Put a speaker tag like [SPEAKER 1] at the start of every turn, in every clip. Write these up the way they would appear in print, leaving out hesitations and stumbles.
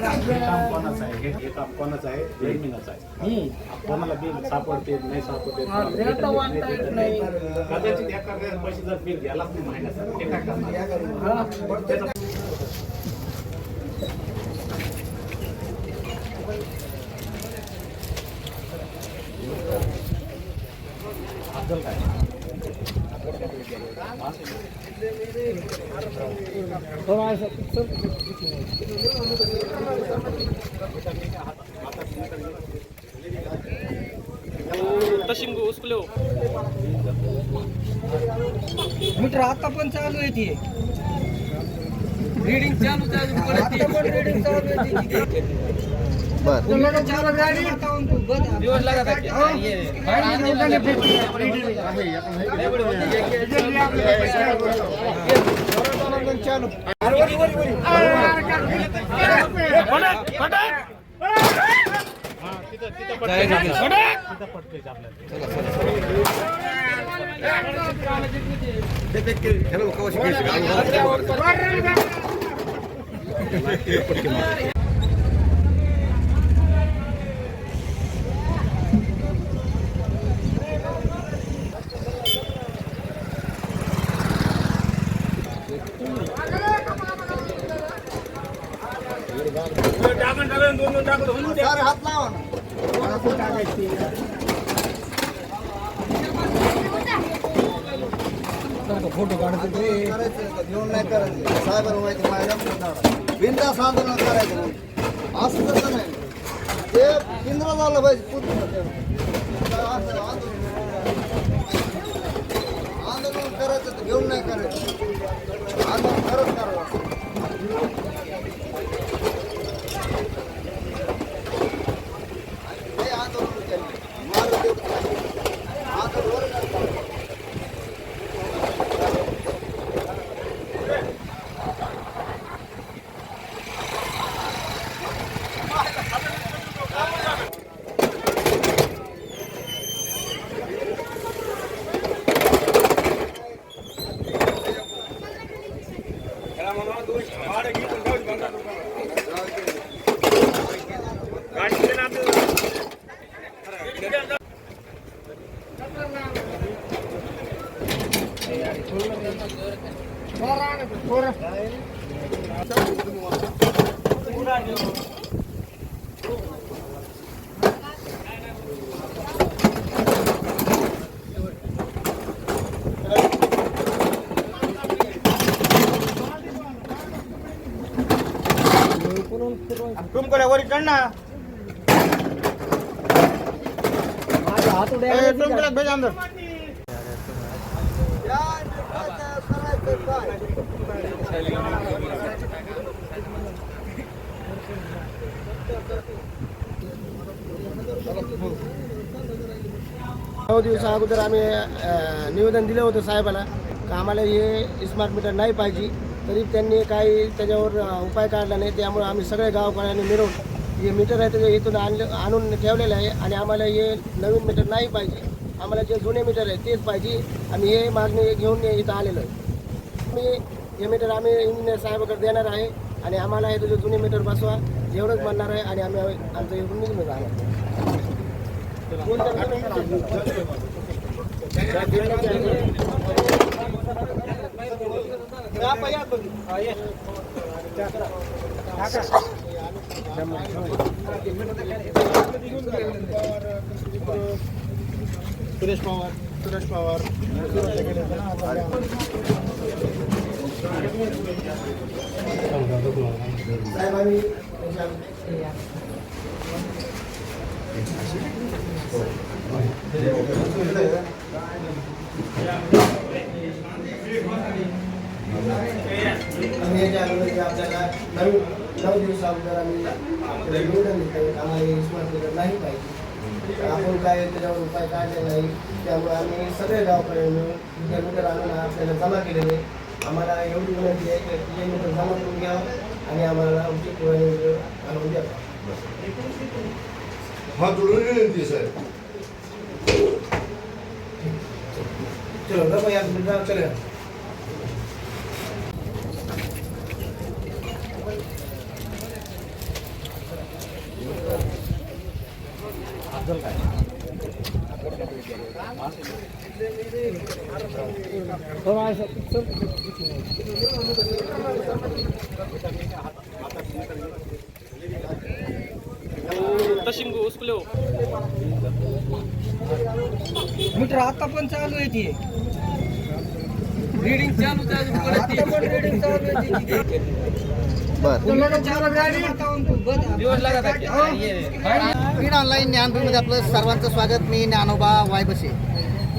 [SPEAKER 1] काम कोणाचं आहे, हे काम कोणाचं आहे, जमीनच आहे. कोणाला बिल सापडते नाही सापडते कदाचित एखाद्या पैसे जर बिल घ्यायलाच नाही महिन्यासाठी ते काय करणार.
[SPEAKER 2] मीटर आता पण चालू आहे ती रीडिंग चालू रीडिंग चालू आहे दिवस लागत फोटो काढतो घेऊन नाही करायचं साहेबांना माहिती माझ्या बिनधास्त आंदोलन करायचं असं तसं नाही ते केंद्र झालं पाहिजे आंदोलन करायचं तर घेऊन नाही करायचं आंदोलन खरंच करावं आंदोलन केलं तुमकडे वरी चढ ना तुमकडे भेज अंदर नऊ दिवसा अगोदर आम्ही निवेदन दिलं होतं साहेबांना का आम्हाला हे स्मार्ट मीटर नाही पाहिजे तरी त्यांनी काही त्याच्यावर उपाय काढला नाही. त्यामुळे आम्ही सगळे गावकऱ्यांनी मिळून हे मीटर आहे ते इथून आणून ठेवलेलं आहे आणि आम्हाला हे नवीन मीटर नाही पाहिजे. आम्हाला जे जुने मीटर आहे तेच पाहिजे आणि हे मागणी घेऊन इथं आलेलं आहे. मी हे मीटर आम्ही इंजिनियर साहेबाकडे देणार आहे आणि आम्हाला हे तुझे जुने मीटर बसवा एवढंच म्हणणार आहे आणि आम्ही आमचं इकडून निघून जाणार. सुरेश पवार आपल्याला 9 दिवस अगोदर आम्ही निवेदन दिलं आम्हाला स्मार्ट मीटर नाही पाहिजे. आपण काय त्याच्यावर उपाय काढले नाही त्यामुळे आम्ही सगळे गावकऱ्यांनी मीटर आणून आपल्याला जमा केलेले आम्हाला एवढी विनंती आहे की हे मीटर जमा करून घ्यावं आणि आम्हाला उचित वेळेवर घालवून द्यावं.
[SPEAKER 3] हा जोडून विनंती साहेब.
[SPEAKER 2] चलो रखो यार मीटर चले.
[SPEAKER 4] मीटर आता पण चालू आहे ती रीडिंग चालू रीडिंग चालू आहे
[SPEAKER 5] बीड ऑनलाईन ज्ञानभूमीमध्ये आपलं सर्वांचं स्वागत. मी ज्ञानोबा वायबसे.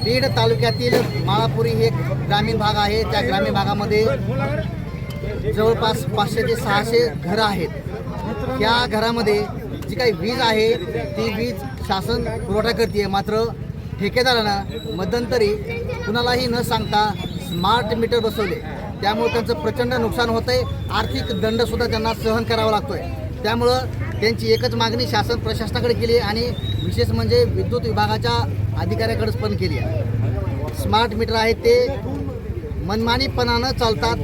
[SPEAKER 5] बीड तालुक्यातील माळापुरी हे ग्रामीण भाग आहे. त्या ग्रामीण भागामध्ये जवळपास 500 ते 600 घरं आहेत. त्या घरामध्ये जी काही वीज आहे ती वीज शासन पुरवठा करते. मात्र ठेकेदारानं मध्यंतरी कुणालाही न सांगता स्मार्ट मीटर बसवले. त्यामुळे त्यांचं प्रचंड नुकसान होतं आहे. आर्थिक दंडसुद्धा त्यांना सहन करावा लागतो आहे. त्यामुळं त्यांची एकच मागणी शासन प्रशासनाकडे केली आहे आणि विशेष म्हणजे विद्युत विभागाच्या अधिकाऱ्याकडेच पण केली आहे. स्मार्ट मीटर आहेत ते मनमानीपणानं चालतात.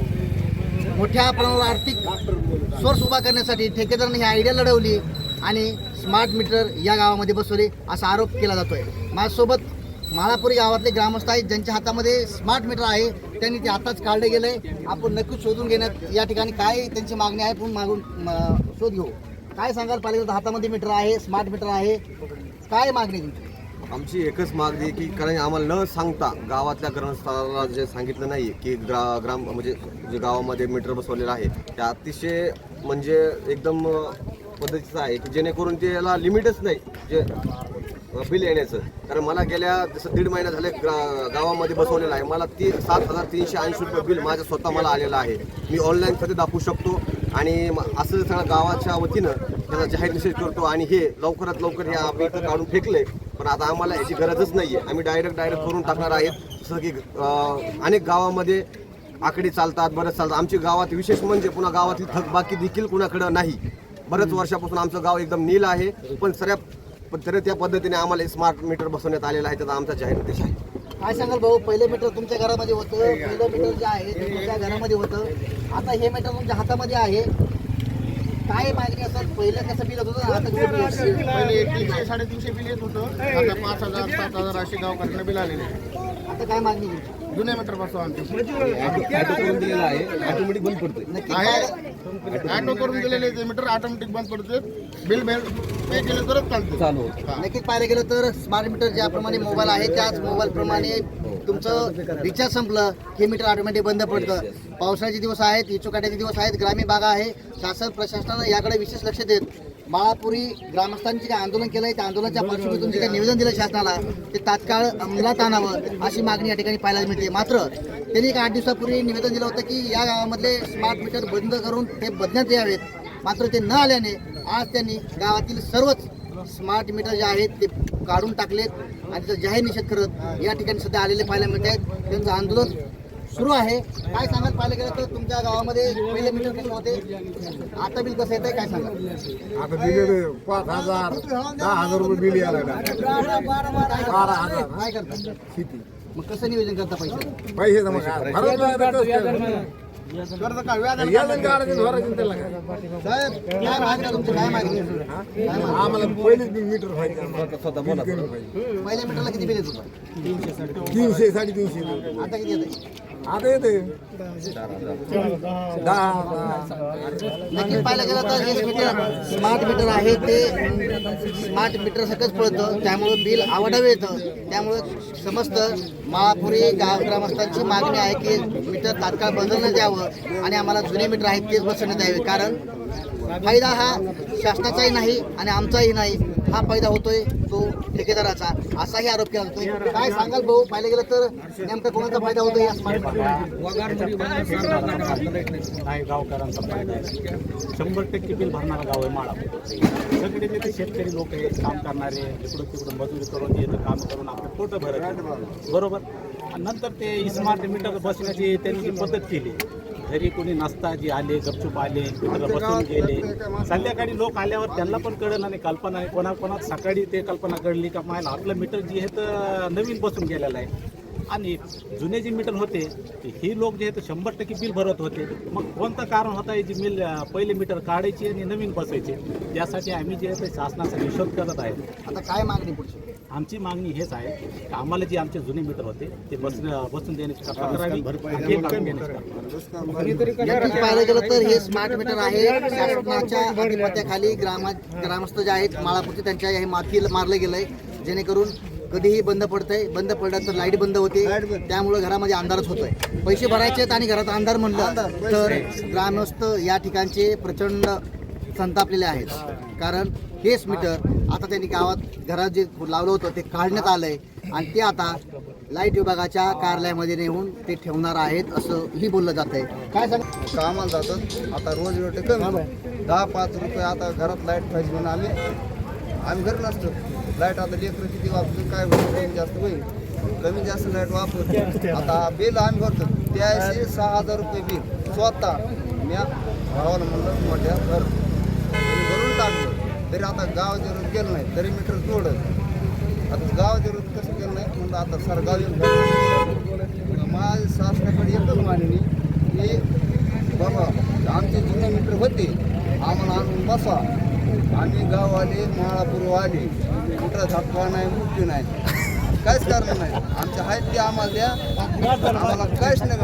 [SPEAKER 5] मोठ्या प्रमाणावर आर्थिक सोर्स उभा करण्यासाठी ठेकेदाराने ही आयडिया लढवली आणि स्मार्ट मीटर या गावामध्ये बसवले असा आरोप केला जातो आहे. माझ्यासोबत माळापुरी गावातले ग्रामस्थ आहेत ज्यांच्या हातामध्ये स्मार्ट मीटर आहे. त्यांनी ते आताच काढलं गेलं आहे. आपण नक्कीच शोधून घेण्यात या ठिकाणी काय त्यांची मागणी आहे पण मागून शोध घेऊ. काय सांगाल पाहिजे हातामध्ये मीटर आहे, स्मार्ट मीटर आहे, काय मागणी तुमची?
[SPEAKER 6] आमची एकच मागणी आहे की कारण आम्हाला न सांगता गावातल्या ग्रामस्थांना जे सांगितलं नाही की ग्राम म्हणजे जे गावामध्ये मीटर बसवलेलं आहे ते अतिशय म्हणजे एकदम पद्धतीचं आहे की जेणेकरून त्याला लिमिटच नाही जे बिल येण्याचं. कारण मला गेल्या जसं 1.5 महिना झाले गावामध्ये बसवलेलं आहे. मला 7,380 रुपये बिल माझ्या स्वतः मला आलेलं आहे. मी ऑनलाईन खाते दाखवू शकतो आणि असं सगळं गावाच्या वतीनं त्याचा जाहीर निषेध करतो. आणि हे लवकरात लवकर हे आम्ही इथं काढून फेकले पण आता आम्हाला याची गरजच नाही आहे. आम्ही डायरेक्ट करून टाकणार आहेत. जसं की अनेक गावामध्ये आकडे चालतात, बरंच चालतात. आमची गावात विशेष म्हणजे पुन्हा गावातील थकबाकी देखील कुणाकडं नाही. बऱ्याच वर्षापासून आमचं गाव एकदम नील आहे पण तरी त्या पद्धतीने आम्हाला स्मार्ट मीटर बसवण्यात आलेलं आहे. त्याचा आमचा जाहीर उद्देश आहे.
[SPEAKER 5] काय सांगाल भाऊ, पहिलं मीटर तुमच्या घरामध्ये होतं, पहिलं मीटर जे आहे ते तुमच्या घरामध्ये होतं, आता हे मीटर तुमच्या हातामध्ये आहे. काय मागणी असतात? पहिलं कसं बिल होत होतं, आता किती बिल येतं?
[SPEAKER 2] पहिले 300-350 बिल येत होतं. आता 5,000-7,000 अशी गावकऱ्यांना बिल आलेले आहे.
[SPEAKER 5] आता काय मागणी तुमची?
[SPEAKER 2] जुने मीटर बसवा आमचे.
[SPEAKER 6] ऑटोमॅटिक बंद पडते.
[SPEAKER 5] नक्की
[SPEAKER 2] ऑटो करून दिलेले ते मीटर ऑटोमॅटिक बंद पडते. बिल पे केलं तरच चालतं.
[SPEAKER 5] नक्कीच पाहायला गेलं तर स्मार्ट मीटर ज्याप्रमाणे मोबाईल आहे त्याच मोबाईलप्रमाणे तुमचं रिचार्ज संपलं हे मीटर ऑटोमॅटिक बंद पडतं. पावसाळ्याचे दिवस आहेत, इचुकाट्याचे दिवस आहेत, ग्रामीण भाग आहे. शासन प्रशासनानं याकडे विशेष लक्ष देत माळापुरी ग्रामस्थांनी जे आंदोलन केलं आहे त्या आंदोलनाच्या पार्श्वभूमीतून जे काही निवेदन दिलं शासनाला ते तात्काळ अंमलात आणावं अशी मागणी या ठिकाणी पाहायला मिळते. मात्र त्यांनी एक 8 दिवसापूर्वी निवेदन दिलं होतं की या गावामधले स्मार्ट मीटर बंद करून ते बदलण्यात यावेत. मात्र ते न आल्याने आज त्यांनी गावातील सर्वच स्मार्ट मीटर जे आहेत ते काढून टाकलेत आणि त्याचा जाहीर निषेध करत या ठिकाणी सध्या आलेले पाहायला मिळत आहेत. त्यांचं आंदोलन सुरू आहे. काय सांगाल पाहिलं गेलं तर तुमच्या गावामध्ये पहिले मीटर किती होते, आता बिल कसं येतंय काय सांगा?
[SPEAKER 3] आता दिले 5,000 10,000 रुपये बिल यायला लागलं. 12,000
[SPEAKER 5] काय करता
[SPEAKER 3] किती
[SPEAKER 5] मग कसं नियोजन करता पैसे?
[SPEAKER 3] पैसे जमा करा. याचं काढायचं धरायचं त्याला काय?
[SPEAKER 5] साहेब काय मागणी तुमची, काय मागणी?
[SPEAKER 3] आम्हाला पहिलेच मीटर पाहिजे.
[SPEAKER 5] पहिल्या मीटरला किती बिल येत होतं?
[SPEAKER 3] 300-350.
[SPEAKER 5] आता किती येते?
[SPEAKER 3] आता येते 10,000.
[SPEAKER 5] नक्कीच पाहायला गेलं तर हे मीटर स्मार्ट मीटर आहे ते स्मार्ट मीटर सकच पडतं. त्यामुळं बिल आवडावे येतं. त्यामुळं समस्त माळापुरी ग्रामस्थांची मागणी आहे की मीटर तात्काळ बदलण्यात यावं आणि आम्हाला जुने मीटर आहेत तेच बसवण्यात यावे. कारण फायदा हा शासनाचाही नाही आणि आमचाही नाही, हा फायदा होतोय तो ठेकेदाराचा असाही आरोप केला जातोय. काय सांगाल भाऊ, पाहिलं गेलं तर नेमका कोणाचा फायदा होतोय या स्मार्ट
[SPEAKER 1] नाही गावकऱ्यांचा फायदा आहे. 100% बिल भरणारा गाव आहे माळापूर. सगळे तिथे शेतकरी लोक आहेत, काम करणारे, इकडून तिकडून मजुरी करून येतं काम करून आपलं पोटं भरत बरोबर. नंतर ते स्मार्ट मीटर बसण्याची त्यांनी जी पद्धत केली, घरी कोणी नसता जे आले गपचूप आले मीटर बसून गेले. संध्याकाळी लोक आल्यावर त्यांना पण कळलं नाही, कल्पना नाही, कोणाकोणात सकाळी ते कल्पना कळली का मायला आपलं मीटर जे आहे तर नवीन बसून गेलेलं आहे. आणि जुने जे मीटर होते ते ही लोक जे आहे ते 100% बिल भरत होते. मग कोणतं कारण होतं हे जी पहिले मीटर काढायची आणि नवीन बसायचे. यासाठी आम्ही जे आहे ते शासनाचा निषेध करत आहे.
[SPEAKER 5] आता काय मागणी पुढची?
[SPEAKER 1] आमची मागणी हेच आहे की आम्हाला जे आमचे जुने मीटर होते ते बसून देण्याची कल्पना करावी, हे काढून देण्याची कल्पना.
[SPEAKER 5] नक्कीच पाहायला गेलं तर हे स्मार्ट मीटर आहे. शासनाच्या अधिपत्याखाली ग्रामस्थ जे आहेत माळापूरचे त्यांच्या हे मारलं गेलंय, जेणेकरून कधीही बंद पडतंय. बंद पडलं तर लाईट बंद होते, त्यामुळे घरामध्ये अंधारच होतोय. पैसे भरायचे आहेत आणि घरात अंधार म्हणलं तर ग्रामस्थ या ठिकाणचे प्रचंड संतापलेले आहेत. कारण हेच मीटर आता त्यांनी गावात घरात जे लावलं होतं ते काढण्यात आलंय आणि ते आता लाईट विभागाच्या कार्यालयामध्ये नेऊन ते ठेवणार आहेत असं ही बोललं जात आहे. काय सांग
[SPEAKER 3] कामाला जातात आता रोज रोटे कमी 10-5 रुपये. आता घरात लाईट पाहिजे म्हणून आम्ही घरी नसतो. लाईट आता लेकरं किती वापरतो काय होईल, कमी जास्त होईल, कमी जास्त लाईट वापरतो. आता बिल आम्ही भरतो 6,000 रुपये बिल स्वतः मी भावाला म्हणलं मोठ्या भरून टाकलं. तरी आता गाव जरूर गेलं नाही तरी मीटर तोडत. आता गाव जरूर कसं केलं नाही म्हणलं आता सर गाव येऊन माझ्या शासनाकडे एकच मागणी की बाबा आमचे जुने मीटर होते आम्हाला आणून बसा. आम्ही गाववाले माळापूरवाले कुठं धक्का नाही मुक्ती नाही काहीच कारण नाही. आमच्या आहेत ते आम्हाला द्या, आम्हाला काहीच नाही.